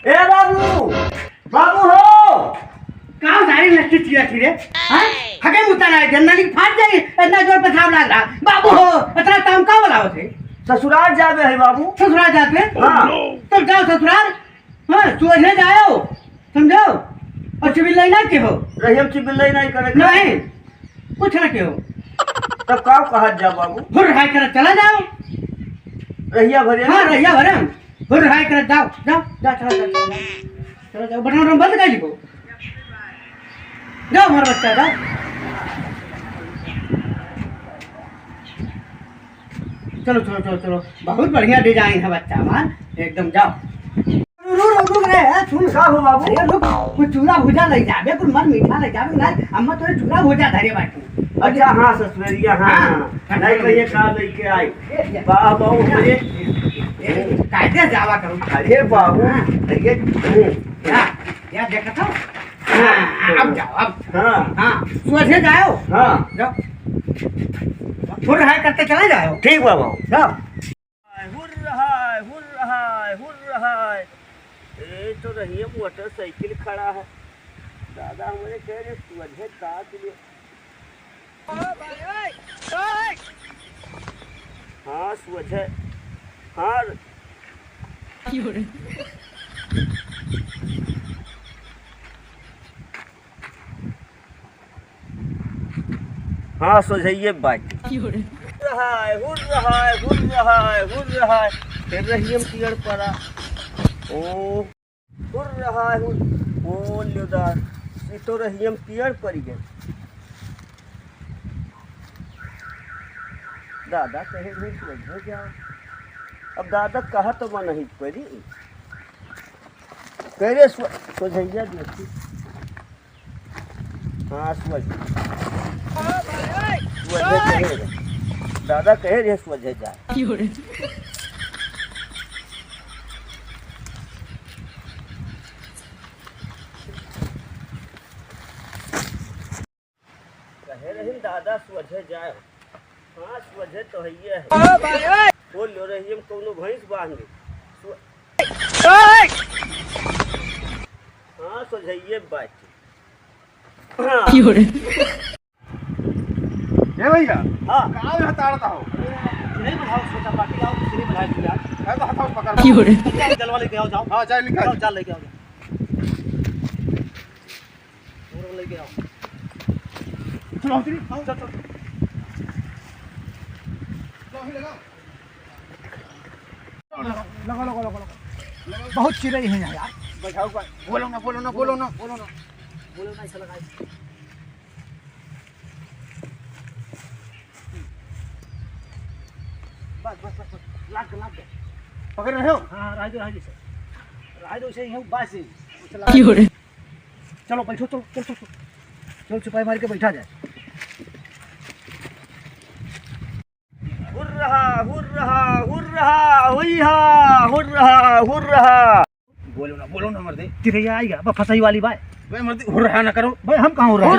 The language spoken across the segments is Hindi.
ए बाबू, बाबू हो। कहाँ सारी लट्टी चिया थी रे? हाँ? हके मुता ना जनरली फाट जाएगी इतना जोर पेशाब लग रहा। बाबू हो इतना टाइम कहाँ बोला होते? ससुराल जावे है बाबू। ससुराल जाते? हाँ। तुम जाओ ससुराल। हाँ सुबह जाओ समझो और चिबिल्लाई ना के हो। रहीम चिबिल्लाई नहीं करे। नहीं कुछ ना के हो। तब का कहा जा बाबू? हुर हाय कर चला जाओ। रहिया भरे। हाँ रहिया भरे। हुर हाय कर जाओ जाओ जा चला जाओ बटन बटन बंद कर लीजिए। जाओ हमारा बच्चा जाओ। चलो चलो चलो चलो बहुत बढ़िया डिजाइन है बच्चा हमारा एकदम जाओ। रुक रे सुन का हो बाबू? अरे रुक कुछ चूड़ा भुजा ले जाबे कुछ मर मीठा ले जाबे ना अम्मा तोरे चूड़ा भुजा धरे बाटी। अच्छा हाँ ससुरिया हाँ नहीं कहिए का लेके आई। वाह बाबू मेरे कायदे जावा करो। अरे बाबू ये या देखा तो अब जाओ अब। हाँ हाँ सुबह जाओ। हाँ जाओ हुर हाय करते चले जाओ। ठीक बाबू जाओ। हुर रहा है। ए तो रही मोटरसाइकिल खड़ा है। दादा हमारे कह रहे सुबह का लिए। हाँ सुबह हाँ हाँ सोझिए बात रहा है फिर रहीम टियर पड़ा। ओ हुर रहा है ओ ल्योदार ये तो रहीम टियर पड़ गए। दादा कहे भी समझ जाओ। अब दादा कहा तो मैं नहीं पड़ी कह रहे सोझैया देखी। हाँ समझ दादा कहे रे समझे जा। कहे रही दादा समझे जाए। हाँ समझे तो है बोल लो रही कोनो भैंस बांध हाँ सोझिए बात। ये भैया हाँ कहाँ में हताड़ता हो? नहीं बढ़ाओ छोटा पार्टी आओ किसी बढ़ा दो यार। मैं तो हथौड़ पकड़ जलवा लेके आओ जाओ। हाँ चाय लिखा जाओ चाल लेके आओ लेके आओ। चलो उतरी चल चल लगा लगा लगा बहुत चिड़ै है यार। बैठाओ बोलो ना बोलो ना बोलो ना बोलो ना बोलो ना ऐसा लगाए। बस बस बस लाग दे। पकड़ रहे हो? हाँ राजू से ही बस चलो बैठो चलो चल चल चल छुपाई मार के बैठा जाए। हुर रहा। बोलो ना मर्दे। चिड़ैया आएगा बस फसाई वाली बात। भाई मर्दे हो रहा ना करो। भाई हम कहाँ हो रहे हैं?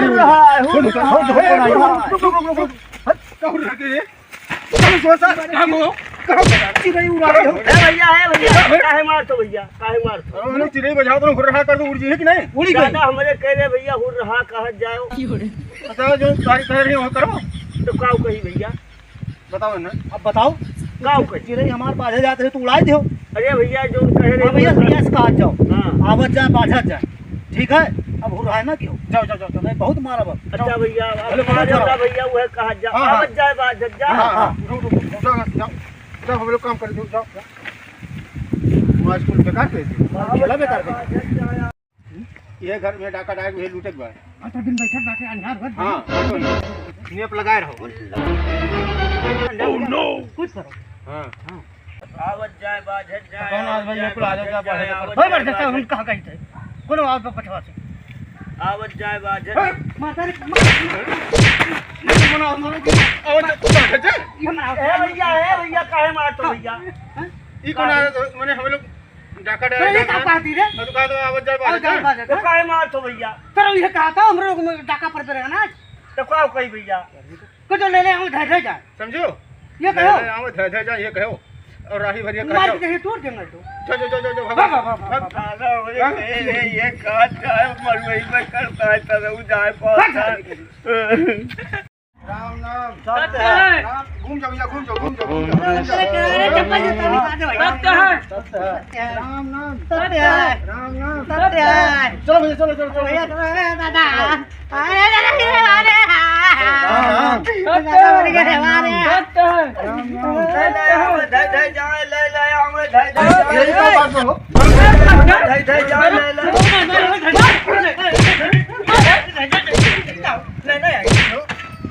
चिड़ै उड़ा रहे हो। काहे मार तो भैया चिड़ै बजाओ तो हुर रहा कर दो। उड़ जी है कि नहीं? उड़ी गई। हमारे कह रहे भैया हुर रहा कहा जाओ। बताओ जो तारीख कह रही हो करो। तो काऊ कही भैया बताओ ना। अब बताओ काऊ कही। चिड़ै हमारे पास जाते तो उड़ाई दो। अरे भैया जो कह रहे भैया भैया कहा जाओ। हाँ आवत जाए बाझत जाए ठीक है। अब हो रहा है ना क्यों? जाओ जाओ जाओ नहीं बहुत मारा अब। अच्छा भैया भैया वह कहा जा हाँ, हाँ। आवत जाए बाझत जाए। जाओ हम लोग काम कर दो। जाओ वहाँ स्कूल बेकार थे खेला बेकार कर। ये घर में डाका डाक भी लूटे गए। अच्छा दिन बैठे बैठे अंधार भर। हाँ नेप लगाए रहो। कुछ करो। हाँ आवत जाए बाझत जाए। कौन आज भैया को आ जाएगा बाझत भाई बढ़ जाता हम कहाँ गए थे? कोनो आग पे पठवा से आवत जाए बाझत। माता रे भैया काहे मारतो भैया? ई कौन माने हम लोग डाका तो ये क्या कहती रे? तो कहा तो आवाज जाए बाहर। तो काहे मारतो भैया? तो ये कहा था हम लोग में डाका पर रहेगा ना। तो काऊ कही भैया कुछ ले ले हम धर जा। समझो ये कहो आओ ध जा ये कहो और राही भरिया मार कर के कहीं तोड़ देंगे तो जाओ जाओ जाओ जाओ वाह, वाह, वाह, वाह, भाग दादा ये कहा जाए मरवई में करता है तरह जाए पास राम नाम सत्य है राम घूम जाओ भैया घूम जाओ घूम जाओ घूम जाओ अरे चप्पल जूता निकाल दे भाई सत्य है राम नाम सत्य है राम नाम सत्य है चलो भैया चलो चलो चलो भैया दादा अरे दादा अरे राम मर गए हमारे राम नाम धै जाए ले ले आवे धै यही तो बात हो धै जाए ले ले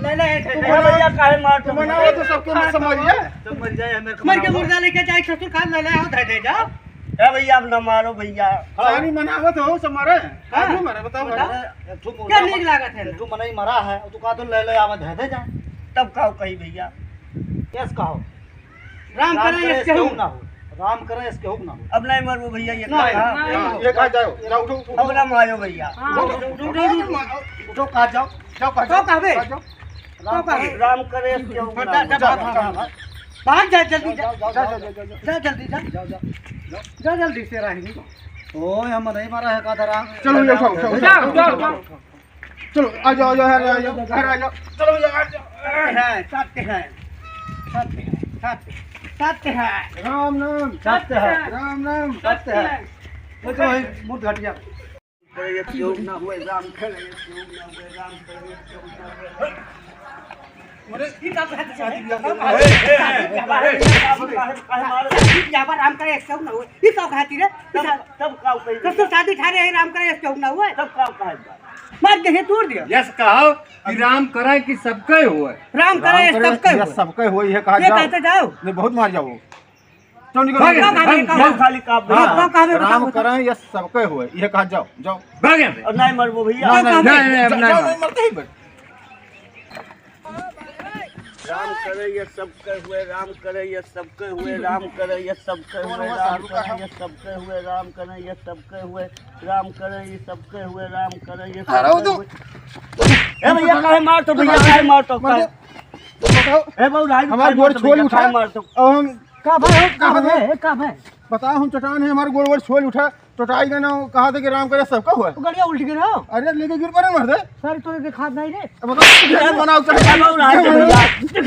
भैया काहे मार तो मनाओ तो सबके मत समझिए तो मर जाए हमें मर के मुर्दा लेके जाए ससुर खा ले ले आओ दे जाओ ए भैया अब न मारो भैया कहानी मनावत हो सब मरे हाँ। क्यों मरे बताओ क्या नीक लागत है तू मने मरा है तू का तो ले ले आवे धे दे जा तब कहो कही भैया यस कहो राम करे इसके हुक्म हूं ना हो राम करे इसके हुक्म ना हो अब नहीं मरो भैया ये नहीं, कहा हाँ, ये कहा जाओ जाओ उठो अब न मारो भैया उठो का जाओ जाओ कहा तो कहबे जाओ तो कहबे राम करे इसके हुक्म भाग जा जल्दी जा जाओ जा जल्दी जा जा जल्दी से राही ओए हम नहीं मरा है का धरा चलो ये उठाओ जाओ चलो आ जाओ आ जाओ चलो ये आ जाओ है सत्य है सत्य है सत्य सत्य है राम नाम सत्य है राम नाम सत्य है वो तो मुंह घट गया करे इसके हुक्म न हुए राम करे इसके हुक्म न हुए राम करे इसके हुक्म न हुए राम करे इसके हुक्म न हुए ये सब खाती रे तब काव कही ससुर शादी ठाने है राम करे इसके हुक्म न हुए तब काव कहे मार के तोड़ दिया यस कहो कि राम करे कि सबके हुए राम करे सबके ये हुए सबके हुए ये कहा ये जाओ कहते जाओ नहीं बहुत मार जाओ चलो भाग निकलो यहाँ से, हम खाली काव हाँ, भैया राम करें ये सबके हुए ये कहा जाओ जाओ भाग यहाँ से। और नहीं मरबो भैया नहीं अब नहीं जाओ मार। मरते ही बस राम करे ये सबके हुए राम करे ये सबके हुए राम करे ये सबके हुए राम करे ये सबके हुए राम करे ये सबके हुए राम करे ये सबके हुए राम करे ये सबके हुए ए भैया काहे मार तो भैया काहे मार तो काहे बताओ ए बहु राज हमारे गोड़ छोड़ उठा मार तो और हम का भाई का भाई बताओ हम चट्टान है हमारे गोड़ छोड़ उठा टोटाई गए ना कहा था कि राम करे सबका हुआ गड़िया उल्ट गिरा अरे लेके गिर पड़े मर दे सर तो के खाद नहीं रे अब बताओ क्या बनाओ ए बहु राज भैया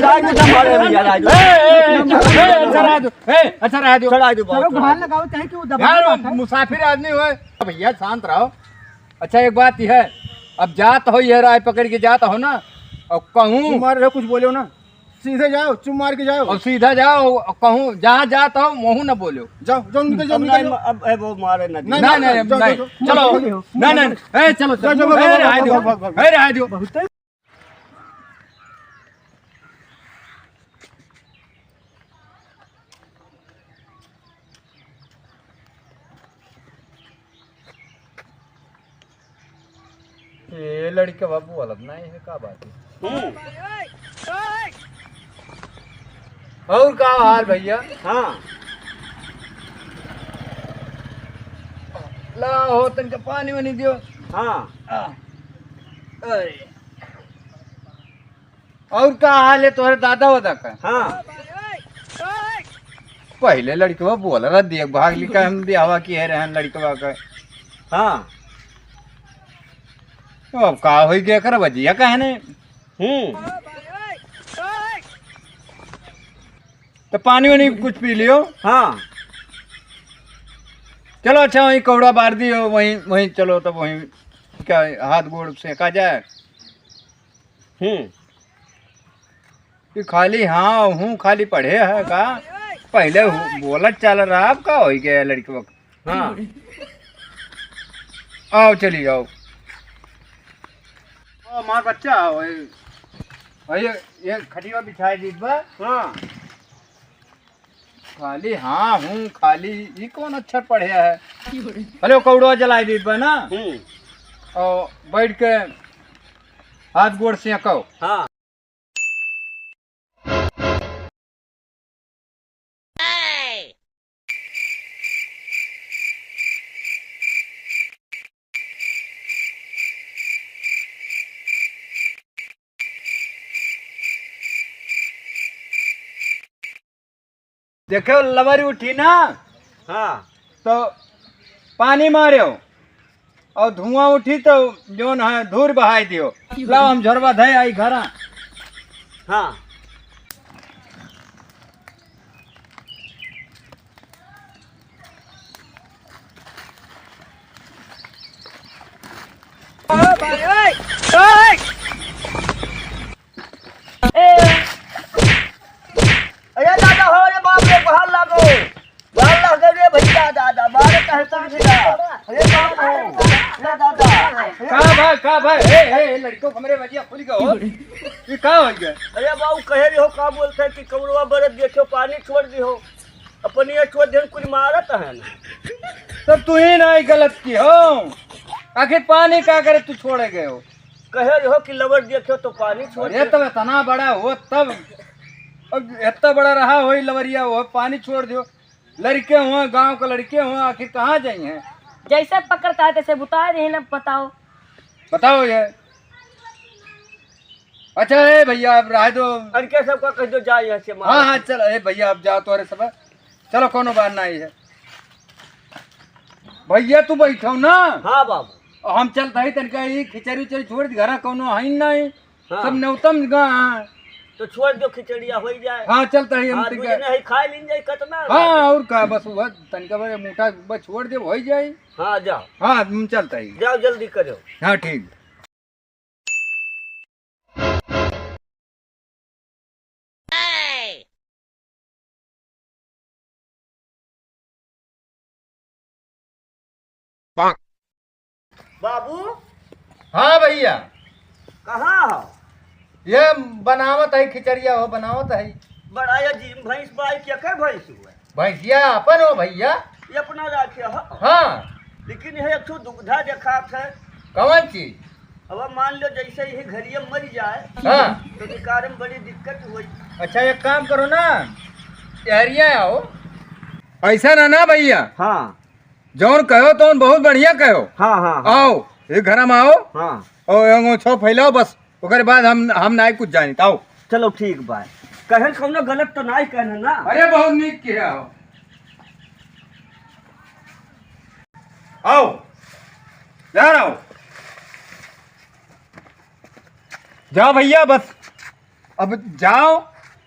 राज का मारे भैया राज अच्छा रह दो अच्छा रह दो चढ़ा दो चलो घर लगाओ चाहे कि वो दबा यार मुसाफिर आदमी हुए भैया शांत रहो अच्छा एक बात यह है अब जात हो ये राय पकड़ के जात हो ना और कहूँ तुम्हारे रहो कुछ बोलो ना सीधे जाओ चुम मार के जाओ और सीधा जाओ कहूँ जहाँ जात हो वहू न बोलो जाओ जाओ निकल जाओ अब निकल नहीं जाओ अब ए वो मारे ना नहीं, नहीं नहीं जाओ, नहीं जाओ, चलो जाओ, नहीं नहीं ए चलो जाओ, चलो जाओ, ए, भाग, रहा दो भाग, भाग, भाग। ए, रहा दो ये लड़के बाबू अलग नहीं है का बात है और का हाल भैया हां ला हो तनका पानी वानी दियो हां और का हाल है तोहरे दादा वादा का हां पहले लड़कवा बोल रहा देख भाग लिखा हम ब्याह की है रहन लड़कवा का हां तो अब का होई गया कर बजिया कहने तो पानी वानी कुछ पी लियो हां चलो अच्छा वहीं कौड़ा बार दियो वहीं वहीं चलो तब वहीं क्या हाथ गोड़ सेका जाए कि खाली हाँ हूँ खाली पढ़े है का पहले बोलत चल रहा अब का हो गया लड़की वक्त हां आओ चली जाओ मार बच्चा ये खटिया बिछाए दी बा हां खाली हाँ हूँ खाली ये कौन अक्षर पढ़े है हेलो कौड़वा जलाई दी बा ना और बैठ के हाथ गोड़ से कहो हां देखो लवरी उठी ना हाँ तो पानी मारियो और धुआं उठी तो जोन है धूर बहाई दियो। लाओ हम झोरवा धे आई घर। हाँ अरे दादा हो रे बाप रे बाहर लागो रे भैया दादा बाहर कहता है अरे बाप हो रे दादा का भाई ए लड़को हमरे बजिया खुल गयो। ये का हो गया? अरे बाबू कहे रही हो का बोलते हैं कि कमरवा बरत देखो पानी छोड़ दी हो अपनी ये छोड़ दे कुछ मारत है ना। तब तू ही नहीं गलत की हो। आखिर पानी का करे तू छोड़े गए हो? कहे रही हो कि लवर देखो तो पानी छोड़ अरे तब इतना बड़ा हो तब अब इतना बड़ा रहा हो लवरिया हो पानी छोड़ दियो। लड़के हुआ गांव के लड़के हुआ आखिर कहाँ जाइए? जैसे पकड़ता है तैसे बता रहे ना। बताओ ये अच्छा है भैया अब रह दो। अनके सबका कह दो जाए यहाँ से। हाँ हाँ चल ए भैया अब जाओ तोरे सब। चलो कोनो बात नहीं है भैया तू बैठो ना। हाँ बाबू हम चलता ही तनका ही खिचड़ी उचड़ी छोड़ घर कोनो है नहीं। हाँ। सब नौतम गाँव तो छोड़ दो खिचड़िया हो जाए। हाँ चलता ही हम हाँ, दूजे नहीं खाए लीन जाए कितना। हाँ और का बस वह तनका बड़े मोटा बस छोड़ दे हो जाए। हाँ जाओ। हाँ हम चलता ही। जाओ जल्दी करो। हाँ ठीक। बाबू हाँ भैया कहाँ हो? ये बनावत है खिचड़िया हो बनावत है। बड़ा ये जी भैंस बाई क्या कर भैंस हुआ भैंसिया अपन हो भैया। ये अपना राखे हो। हाँ लेकिन ये एक ठो दुग्धा देखा है। कौन चीज? अब मान लो जैसे ये घड़िया मर जाए हाँ तो निकारे में बड़ी दिक्कत हुई। अच्छा एक काम करो ना एरिया आओ। ऐसा ना भैया हाँ जौन कहो तो बहुत बढ़िया कहो। हाँ हाँ आओ ये घर में आओ हाँ और छो फैलाओ बस ओकर बाद हम नहीं कुछ जानी आओ। चलो ठीक बा। कहन कौनो गलत तो नहीं कहना ना। अरे बहुत नीक किया हो। आओ जा रहा हो। जाओ भैया बस अब जाओ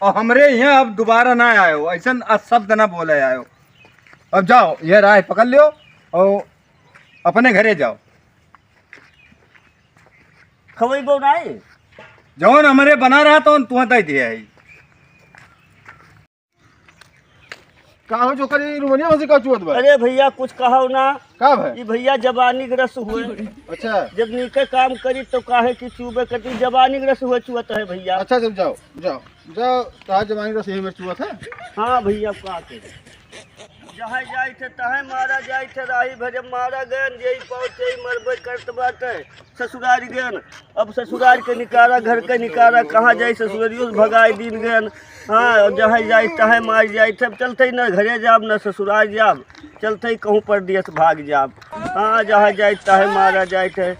और हमरे यहाँ अब दोबारा ना आयो ऐसा शब्द ना बोले आयो। अब जाओ ये राह पकड़ लियो और अपने घरे जाओ। खवई बो नहीं जौन हमारे बना रहा तो तुम तय दिया है। का हो जो करी रुमनिया में से का चुवत बा? अरे भैया कुछ कहो ना। का भाई? ये भैया जवानी ग्रस्त हुए। अच्छा जब नीके काम करी तो काहे की चूबे कटी जवानी ग्रस्त हुए चुवत है भैया। अच्छा जब जाओ जाओ जाओ कहा जमानी का सही में चुवत है। हाँ भैया का करे जहाँ जाए थे तहे मारा जाए थे राही भरे मारा गए यही पहुँचे मरबे करत बाटे ससुराल गए। अब ससुराल के निकारा घर के निकारा कहाँ जाए ससुरारियों भगाए दिन गए। हाँ जहाँ जाए तहे मार जाए थे चलते न घरे जाब न ससुराल जाब चलते कहूँ पर दियस भाग जाब। हाँ जहाँ जाए तहे मारा जाए थे